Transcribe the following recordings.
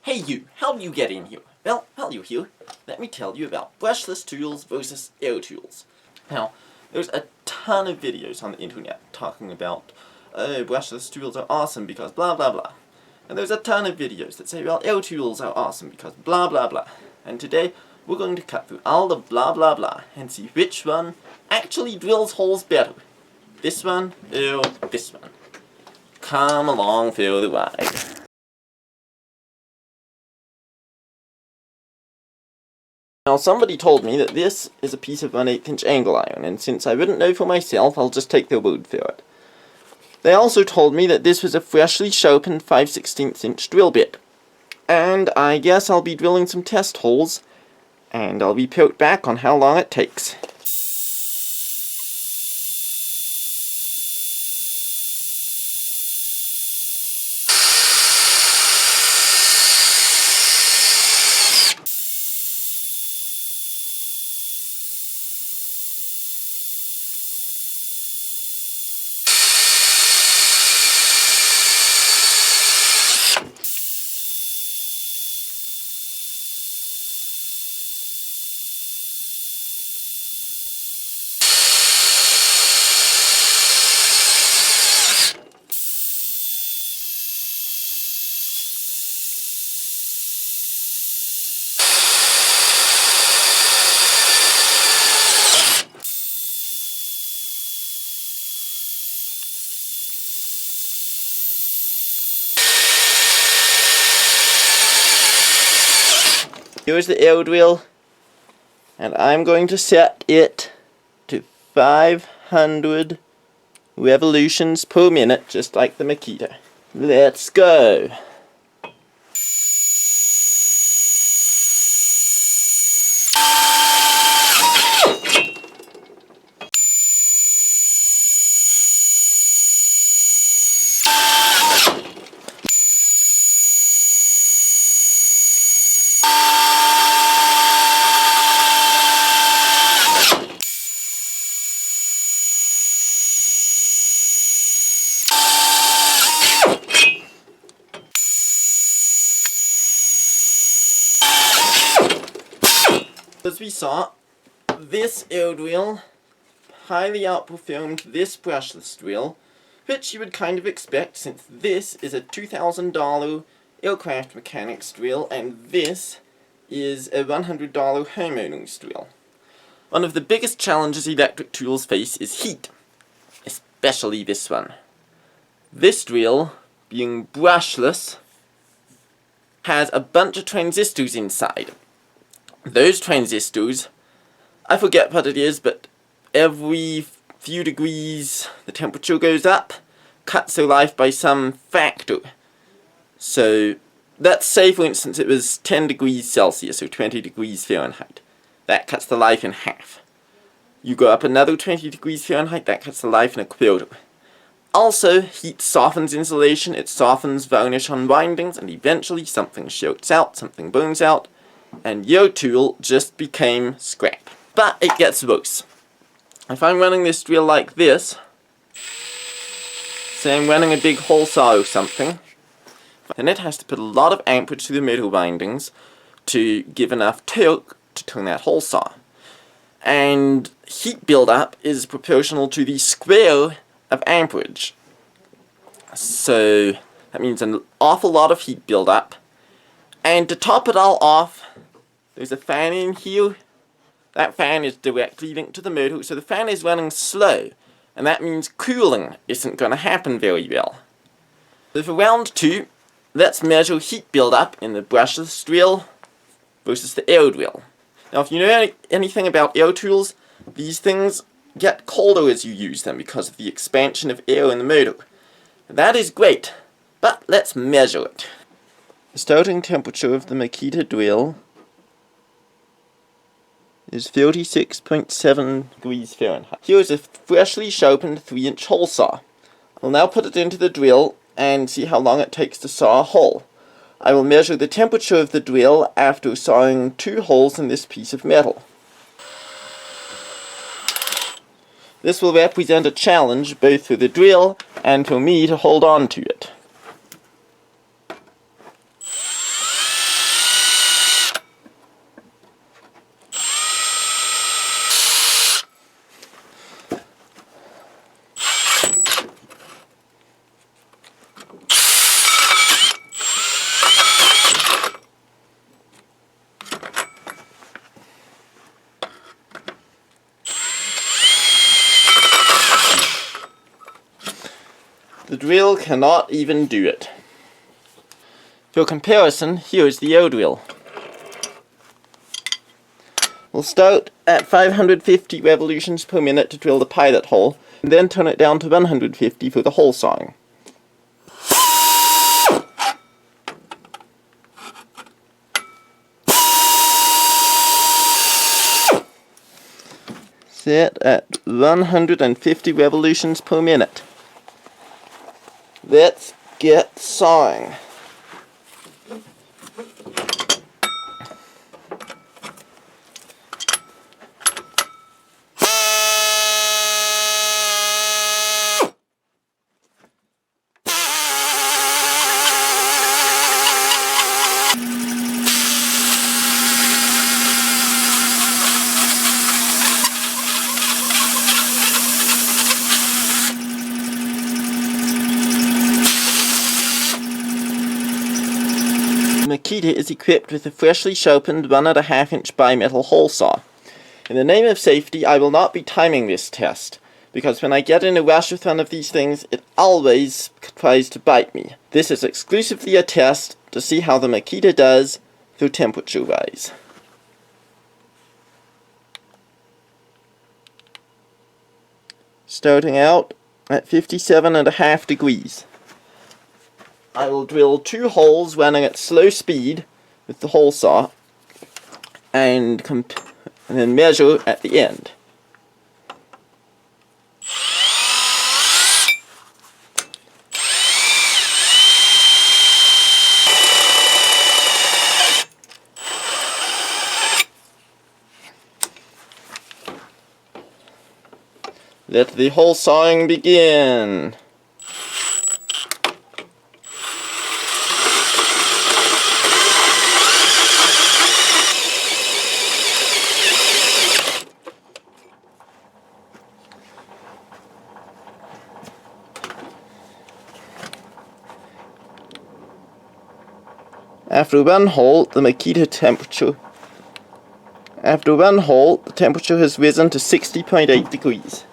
Hey you, how did you get in here? Well, while you're here, let me tell you about brushless tools versus air tools. Now, there's a ton of videos on the internet talking about, oh, brushless tools are awesome because blah blah blah. And there's a ton of videos that say, well, air tools are awesome because blah blah blah. And today, we're going to cut through all the blah blah blah and see which one actually drills holes better. This one or this one. Come along for the ride. Now somebody told me that this is a piece of 1/8 inch angle iron, and since I wouldn't know for myself, I'll just take their word for it. They also told me that this was a freshly sharpened 5/16 inch drill bit. And I guess I'll be drilling some test holes, and I'll report back on how long it takes. Here's the air drill, and I'm going to set it to 500 revolutions per minute, just like the Makita. Let's go! As we saw, this air drill highly outperformed this brushless drill, which you would kind of expect since this is a $2,000 aircraft mechanics drill and this is a $100 homeowner's drill. One of the biggest challenges electric tools face is heat, especially this one. This drill, being brushless, has a bunch of transistors inside. Those transistors, I forget what it is, but every few degrees the temperature goes up, cuts their life by some factor. So, let's say for instance it was 10 degrees Celsius or 20 degrees Fahrenheit. That cuts the life in half. You go up another 20 degrees Fahrenheit, that cuts the life in a quarter. Also, heat softens insulation, it softens varnish on windings, and eventually something shorts out, something burns out, and your tool just became scrap. But it gets worse. If I'm running this drill like this, say I'm running a big hole saw or something, then it has to put a lot of amperage through the metal windings to give enough torque to turn that hole saw. And heat buildup is proportional to the square of amperage. So that means an awful lot of heat buildup. And to top it all off, there's a fan in here. That fan is directly linked to the motor, so the fan is running slow, and that means cooling isn't going to happen very well. So for round 2, let's measure heat buildup in the brushless drill versus the air drill. Now if you know anything about air tools, these things get colder as you use them because of the expansion of air in the motor. That is great, but let's measure it. The starting temperature of the Makita drill is 36.7 degrees Fahrenheit. Here is a freshly sharpened 3-inch hole saw. I'll now put it into the drill and see how long it takes to saw a hole. I will measure the temperature of the drill after sawing 2 holes in this piece of metal. This will represent a challenge both for the drill and for me to hold on to it. drill cannot even do it. For comparison, here is the old drill. We'll start at 550 revolutions per minute to drill the pilot hole, and then turn it down to 150 for the hole sawing. Set at 150 revolutions per minute. Let's get sawing. Makita is equipped with a freshly sharpened 1.5 inch bimetal hole saw. In the name of safety, I will not be timing this test, because when I get in a rush with one of these things, it always tries to bite me. This is exclusively a test to see how the Makita does through temperature rise. Starting out at 57.5 degrees. I will drill 2 holes running at slow speed with the hole saw and then measure at the end. Let the hole sawing begin. After one hole, the temperature has risen to 60.8 degrees.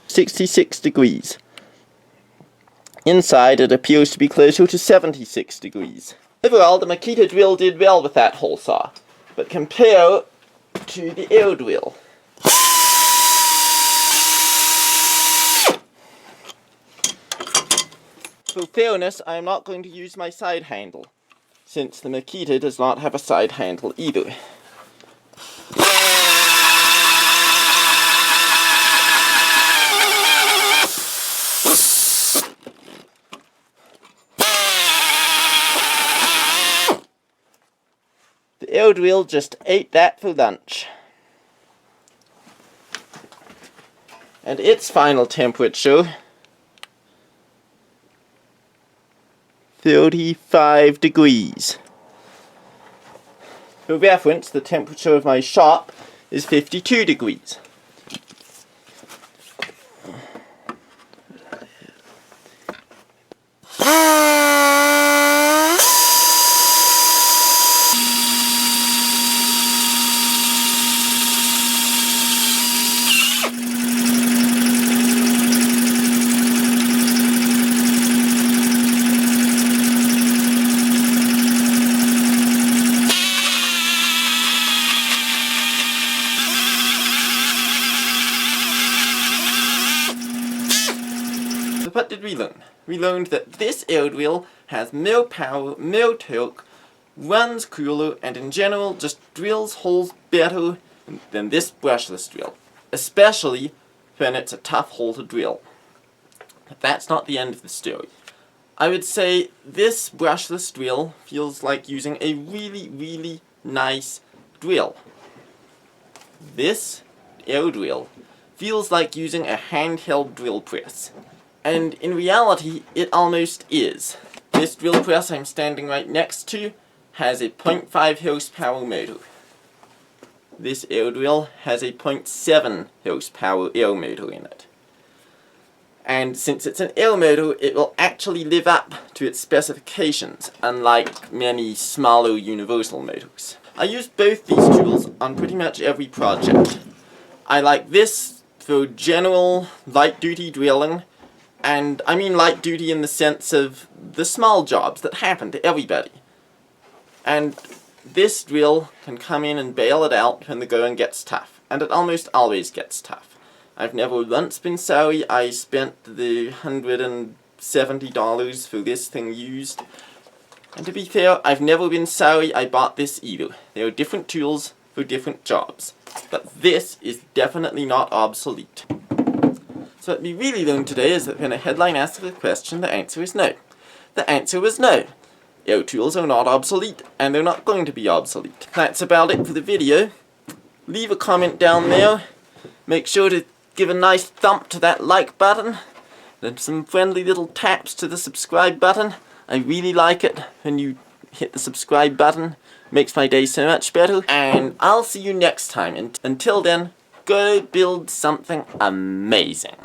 .66 degrees. Inside it appears to be closer to 76 degrees. Overall, the Makita drill did well with that hole saw, but compare to the air drill. For fairness, I am not going to use my side handle, since the Makita does not have a side handle either. The air drill just ate that for lunch. And its final temperature, 35 degrees. For reference, the temperature of my shop is 52 degrees. So what did we learn? We learned that this air drill has more power, more torque, runs cooler, and in general just drills holes better than this brushless drill, especially when it's a tough hole to drill. But that's not the end of the story. I would say this brushless drill feels like using a really nice drill. This air drill feels like using a handheld drill press. And in reality, it almost is. This drill press I'm standing right next to has a 0.5 horsepower motor. This air drill has a 0.7 horsepower air motor in it. And since it's an air motor, it will actually live up to its specifications, unlike many smaller universal motors. I use both these tools on pretty much every project. I like this for general light-duty drilling, and I mean light-duty in the sense of the small jobs that happen to everybody. And this drill can come in and bail it out when the going gets tough, and it almost always gets tough. I've never once been sorry I spent the $170 for this thing used. And to be fair, I've never been sorry I bought this either. There are different tools for different jobs. But this is definitely not obsolete. So what we really learned today is that when a headline asks a question, the answer is no. The answer is no. Air tools are not obsolete, and they're not going to be obsolete. That's about it for the video. Leave a comment down there. Make sure to give a nice thump to that like button, and some friendly little taps to the subscribe button. I really like it when you hit the subscribe button. Makes my day so much better. And I'll see you next time. And until then, go build something amazing.